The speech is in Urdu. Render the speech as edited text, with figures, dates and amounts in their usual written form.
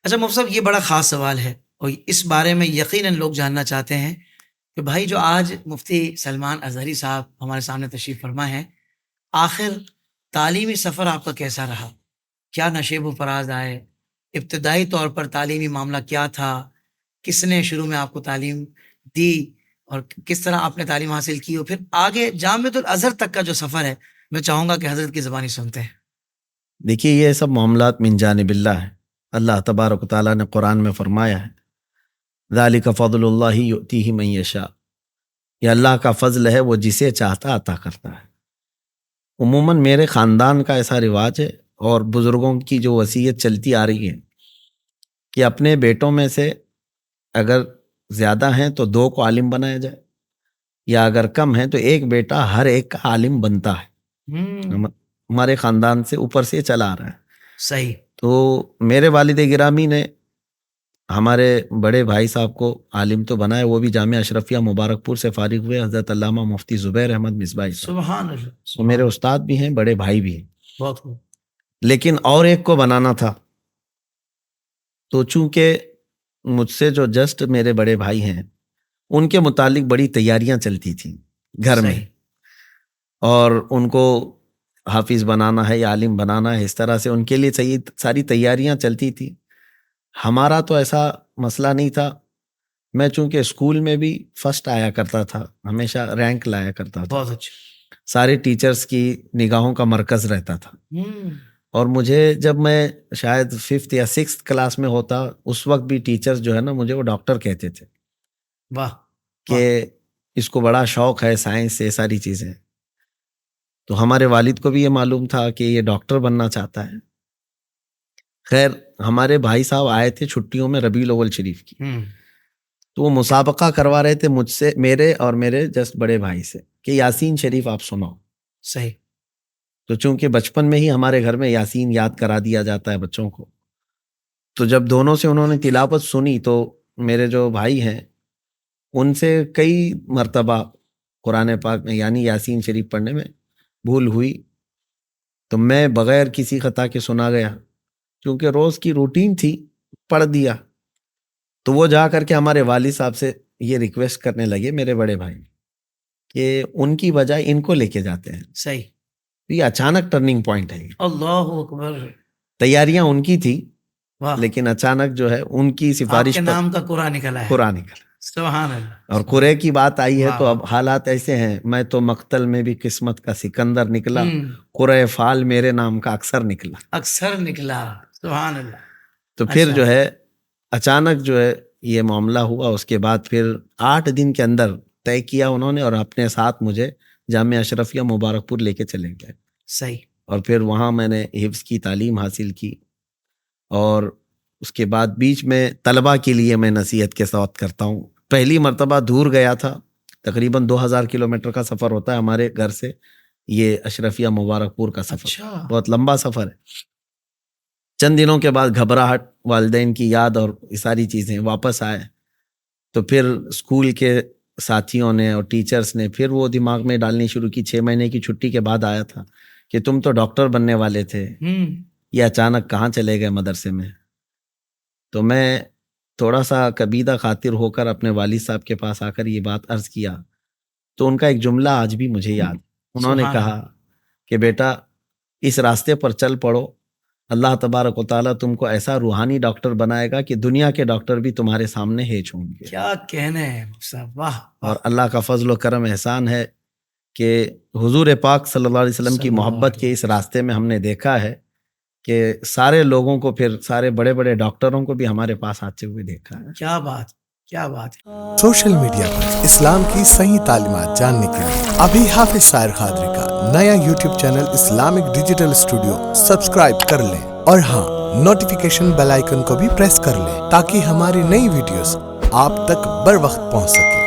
اچھا مفتی صاحب، یہ بڑا خاص سوال ہے اور اس بارے میں یقیناً لوگ جاننا چاہتے ہیں کہ بھائی جو آج مفتی سلمان اظہری صاحب ہمارے سامنے تشریف فرما ہے، آخر تعلیمی سفر آپ کا کیسا رہا؟ کیا نشیب و فراز آئے؟ ابتدائی طور پر تعلیمی معاملہ کیا تھا؟ کس نے شروع میں آپ کو تعلیم دی اور کس طرح آپ نے تعلیم حاصل کی؟ اور پھر آگے جامعۃ الازہر تک کا جو سفر ہے، میں چاہوں گا کہ حضرت کی زبانی سنتے ہیں۔ دیکھیے، یہ سب معاملات من جانب اللہ ہے۔ اللہ تبارک و تعالیٰ نے قرآن میں فرمایا ہے، ذالک فضل اللہ یؤتیہ من یشاء، یہ اللہ کا فضل ہے، وہ جسے چاہتا عطا کرتا ہے۔ عموماً میرے خاندان کا ایسا رواج ہے اور بزرگوں کی جو وصیت چلتی آ رہی ہے کہ اپنے بیٹوں میں سے اگر زیادہ ہیں تو 2 کو عالم بنایا جائے، یا اگر کم ہیں تو 1 بیٹا ہر ایک کا عالم بنتا ہے۔ ہمارے خاندان سے اوپر سے چلا آ رہا ہے۔ صحیح۔ تو میرے والد گرامی نے ہمارے بڑے بھائی صاحب کو عالم تو بنایا، وہ بھی جامعہ اشرفیہ مبارک پور سے فارغ ہوئے، حضرت علامہ مفتی زبیر احمد مصباحی صاحب۔ سبحان اللہ، وہ میرے استاد بھی ہیں، بڑے بھائی بھی ہیں۔ بہت خوب۔ لیکن اور ایک کو بنانا تھا، تو چونکہ مجھ سے جو جسٹ میرے بڑے بھائی ہیں، ان کے متعلق بڑی تیاریاں چلتی تھیں گھر میں، اور ان کو حافظ بنانا ہے یا عالم بنانا ہے، اس طرح سے ان کے لیے ساری تیاریاں چلتی تھی۔ ہمارا تو ایسا مسئلہ نہیں تھا۔ میں چونکہ اسکول میں بھی فرسٹ آیا کرتا تھا، ہمیشہ رینک لایا کرتا تھا، بہت اچھا، سارے ٹیچرز کی نگاہوں کا مرکز رہتا تھا۔ اور مجھے جب میں شاید 5th یا 6th کلاس میں ہوتا، اس وقت بھی ٹیچرز جو ہے نا مجھے وہ ڈاکٹر کہتے تھے۔ واہ، کہ اس کو بڑا شوق ہے سائنس سے، ساری چیزیں۔ تو ہمارے والد کو بھی یہ معلوم تھا کہ یہ ڈاکٹر بننا چاہتا ہے۔ خیر، ہمارے بھائی صاحب آئے تھے چھٹیوں میں ربیع الاول شریف کی، تو وہ مسابقہ کروا رہے تھے مجھ سے، میرے اور میرے جسٹ بڑے بھائی سے، کہ یاسین شریف آپ سناؤ۔ صحیح۔ تو چونکہ بچپن میں ہی ہمارے گھر میں یاسین یاد کرا دیا جاتا ہے بچوں کو، تو جب دونوں سے انہوں نے تلاوت سنی تو میرے جو بھائی ہیں ان سے کئی مرتبہ قرآن پاک میں یعنی یاسین شریف پڑھنے میں بھول ہوئی، تو میں بغیر کسی خطا کے سنا گیا، کیونکہ روز کی روٹین تھی، پڑھ دیا۔ تو وہ جا کر کے ہمارے والد صاحب سے یہ ریکویسٹ کرنے لگے میرے بڑے بھائی کہ ان کی بجائے ان کو لے کے جاتے ہیں۔ صحیح۔ یہ اچانک ٹرننگ پوائنٹ ہے۔ اللہ اکبر۔ تیاریاں ان کی تھی، واہ، لیکن اچانک جو ہے ان کی سفارش کے نام کا قرآن نکلا ہے۔ قرآن نکلا۔ سبحان اللہ۔ اور قرے کی بات آئی ہے تو اب حالات ایسے ہیں، میں تو مقتل میں بھی قسمت کا سکندر نکلا، قرے فال میرے نام کا اکثر نکلا۔ اکثر نکلا، سبحان اللہ۔ تو پھر جو ہے اچانک جو ہے یہ معاملہ ہوا۔ اس کے بعد پھر 8 دن کے اندر طے کیا انہوں نے، اور اپنے ساتھ مجھے جامعہ اشرفیہ مبارک پور لے کے چلے گئے۔ صحیح۔ اور پھر وہاں میں نے حفظ کی تعلیم حاصل کی، اور اس کے بعد بیچ میں طلبہ کے لیے میں نصیحت کے ساتھ کرتا ہوں۔ پہلی مرتبہ دور گیا تھا، تقریباً 2000 کلومیٹر کا سفر ہوتا ہے ہمارے گھر سے، یہ اشرفیہ مبارک پور کا سفر، بہت لمبا سفر ہے۔ چند دنوں کے بعد گھبراہٹ، والدین کی یاد اور یہ ساری چیزیں، واپس آئے تو پھر اسکول کے ساتھیوں نے اور ٹیچرز نے پھر وہ دماغ میں ڈالنی شروع کی۔ 6 مہینے کی چھٹی کے بعد آیا تھا کہ تم تو ڈاکٹر بننے والے تھے، یہ اچانک کہاں چلے گئے مدرسے میں۔ تو میں تھوڑا سا کبیدہ خاطر ہو کر اپنے والد صاحب کے پاس آ کر یہ بات عرض کیا، تو ان کا ایک جملہ آج بھی مجھے یاد۔ انہوں نے کہا کہ بیٹا اس راستے پر چل پڑو، اللہ تبارک و تعالیٰ تم کو ایسا روحانی ڈاکٹر بنائے گا کہ دنیا کے ڈاکٹر بھی تمہارے سامنے ہیچ ہوں گے۔ کیا کہنے ہیں صاحب، واہ۔ اور اللہ کا فضل و کرم احسان ہے کہ حضور پاک صلی اللہ علیہ وسلم کی محبت کے اس راستے میں ہم نے دیکھا ہے کہ سارے لوگوں کو، پھر سارے بڑے بڑے ڈاکٹروں کو بھی ہمارے پاس آتے ہوئے دیکھا ہے۔ کیا بات، کیا بات ہے۔ سوشل میڈیا پر اسلام کی صحیح تعلیمات جاننے کے لیے ابھی حافظ سائر قادری کا نیا YouTube channel Islamic digital studio subscribe کر لیں، اور ہاں، نوٹیفیکیشن بیل آئیکن کو بھی پریس کر لیں تاکہ ہماری نئی ویڈیوز آپ تک بر وقت پہنچ سکیں۔